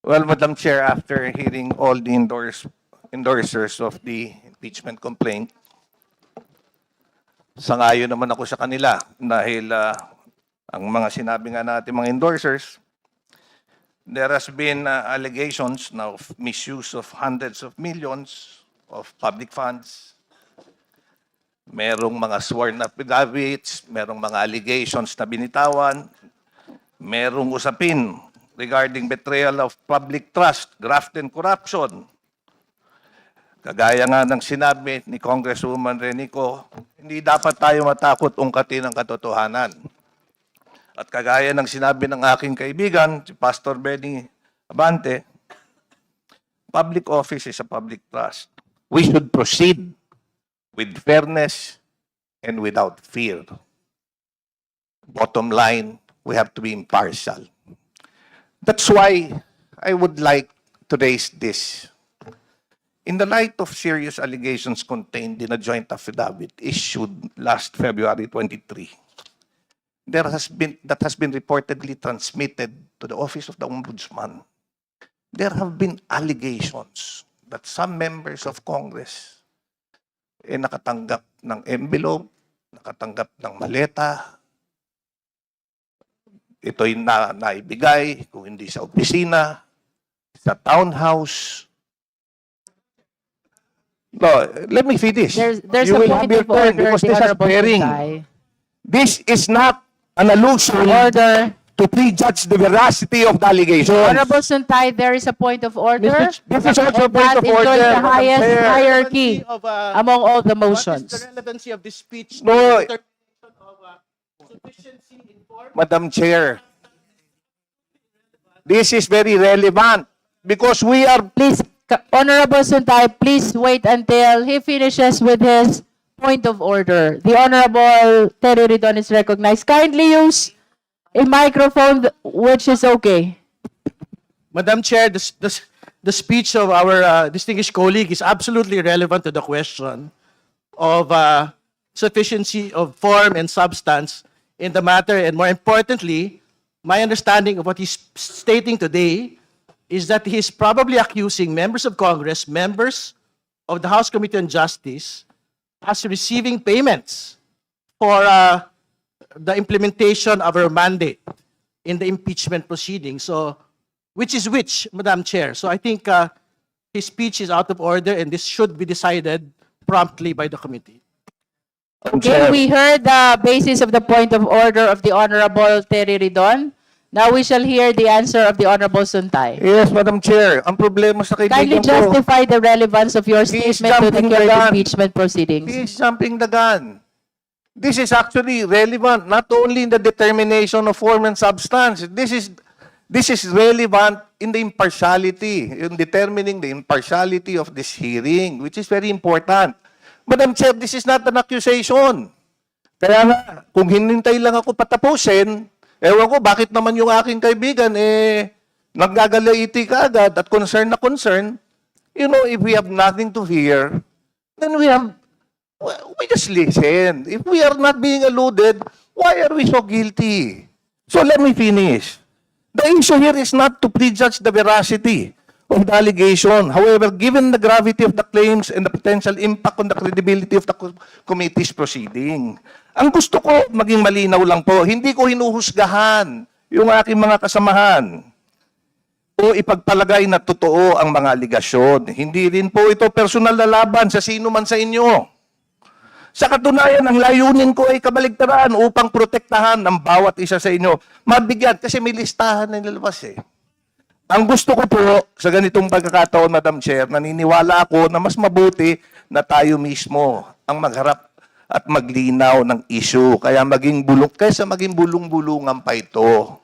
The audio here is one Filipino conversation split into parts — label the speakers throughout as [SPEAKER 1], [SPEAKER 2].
[SPEAKER 1] Well, Madam Chair, after hearing all the endorsers of the impeachment complaint, sangayon naman ako sa kanila dahil ang mga sinabi nga natin mga endorsers, there has been allegations now of misuse of hundreds of millions of public funds. Merong mga sworn affidavits, merong mga allegations na binitawan, merong usapin regarding betrayal of public trust, graft and corruption. Kagaya nga ng sinabi ni Congresswoman Renico, hindi dapat tayo matakot ungkatin ang katotohanan. At kagaya ng sinabi ng aking kaibigan, si Pastor Benny Abante, public office is a public trust. We should proceed with fairness and without fear. Bottom line, we have to be impartial. That's why I would like to raise this. In the light of serious allegations contained in a joint affidavit issued last February 23, that has been reportedly transmitted to the Office of the Ombudsman, there have been allegations that some members of Congress nakatanggap ng envelope, nakatanggap ng maleta, ito'y naibigay, kung hindi sa opisina, sa townhouse. No, let me finish.
[SPEAKER 2] There's
[SPEAKER 1] You
[SPEAKER 2] a
[SPEAKER 1] will have
[SPEAKER 2] point
[SPEAKER 1] your
[SPEAKER 2] of
[SPEAKER 1] turn
[SPEAKER 2] order,
[SPEAKER 1] because
[SPEAKER 2] the
[SPEAKER 1] this is
[SPEAKER 2] Honorable
[SPEAKER 1] bearing.
[SPEAKER 2] Santay.
[SPEAKER 1] This is not an allusion
[SPEAKER 2] Order.
[SPEAKER 1] to prejudge the veracity of the allegations.
[SPEAKER 2] Honorable Santay, there is a point of order.
[SPEAKER 1] This is also a
[SPEAKER 2] And
[SPEAKER 1] point
[SPEAKER 2] that
[SPEAKER 1] of
[SPEAKER 2] enjoys
[SPEAKER 1] order,
[SPEAKER 2] the
[SPEAKER 1] Madam
[SPEAKER 2] highest
[SPEAKER 1] Chair.
[SPEAKER 2] hierarchy among all the
[SPEAKER 3] What is
[SPEAKER 2] motions.
[SPEAKER 3] the relevancy of this speech?
[SPEAKER 1] No.
[SPEAKER 3] to the determination of sufficiency in form?
[SPEAKER 1] Madam Chair, this is very relevant because we are
[SPEAKER 2] Please, Honorable Santay, please wait until he finishes with his point of order. The Honorable Terry Ridon is recognized. Kindly use a microphone which is okay.
[SPEAKER 3] Madam Chair, the speech of our distinguished colleague is absolutely relevant to the question of sufficiency of form and substance in the matter. And more importantly, my understanding of what he's stating today is that he's probably accusing members of Congress, members of the House Committee on Justice, as receiving payments for the implementation of our mandate in the impeachment proceeding. So, which is which, Madam Chair? So I think his speech is out of order and this should be decided promptly by the committee.
[SPEAKER 2] Okay, we heard the basis of the point of order of the Honorable Terry Ridon. Now we shall hear the answer of the Honorable Suntay.
[SPEAKER 1] Yes, Madam Chair. Ang problema sa
[SPEAKER 2] Kindly
[SPEAKER 1] kaibigan ko,
[SPEAKER 2] justify the relevance of your
[SPEAKER 1] He is
[SPEAKER 2] statement to the
[SPEAKER 1] jumping
[SPEAKER 2] current
[SPEAKER 1] the gun.
[SPEAKER 2] impeachment proceedings.
[SPEAKER 1] he is jumping the gun. This is actually relevant not only in the determination of form and substance. This is relevant in the impartiality, in determining the impartiality of this hearing, which is very important. Madam Chair, this is not an accusation. Kaya nga, kung hinintay lang ako patapusin, ewan ko, bakit naman yung aking kaibigan, naggagalaiti ka agad at concern na concern. You know, if we have nothing to fear, then we just listen. If we are not being alluded, why are we so guilty? So let me finish. The issue here is not to prejudge the veracity of the allegation. However, given the gravity of the claims and the potential impact on the credibility of the committee's proceeding, ang gusto ko maging malinaw lang po, hindi ko hinuhusgahan yung aking mga kasamahan o ipagpalagay na totoo ang mga aligasyon. Hindi rin po ito personal na laban sa sino man sa inyo. Sa katunayan, ang layunin ko ay kabaligtaran upang protektahan ng bawat isa sa inyo. Mabigyan, kasi may listahan na nilalabas eh. Ang gusto ko po sa ganitong pagkakataon, Madam Chair, naniniwala ako na mas mabuti na tayo mismo ang magharap at maglinaw ng issue. Kaysa maging bulong-bulungan pa ito.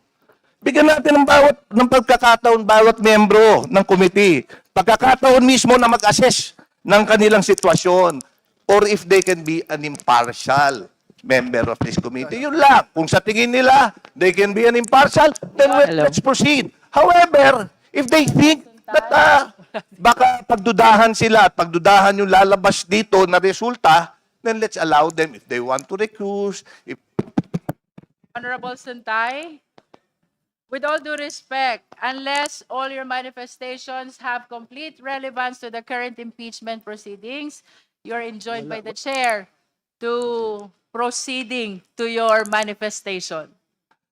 [SPEAKER 1] Bigyan natin ng pagkakataon bawat membro ng committee. Pagkakataon mismo na mag-assess ng kanilang sitwasyon or if they can be an impartial member of this committee. Yun lang. Kung sa tingin nila, they can be an impartial, then let's proceed. However, if they think that baka pagdudahan sila at pagdudahan yung lalabas dito na resulta, then let's allow them if they want to recuse.
[SPEAKER 2] Honorable Suntay. with all due respect, unless all your manifestations have complete relevance to the current impeachment proceedings, you're enjoined by the chair to proceeding to your manifestation.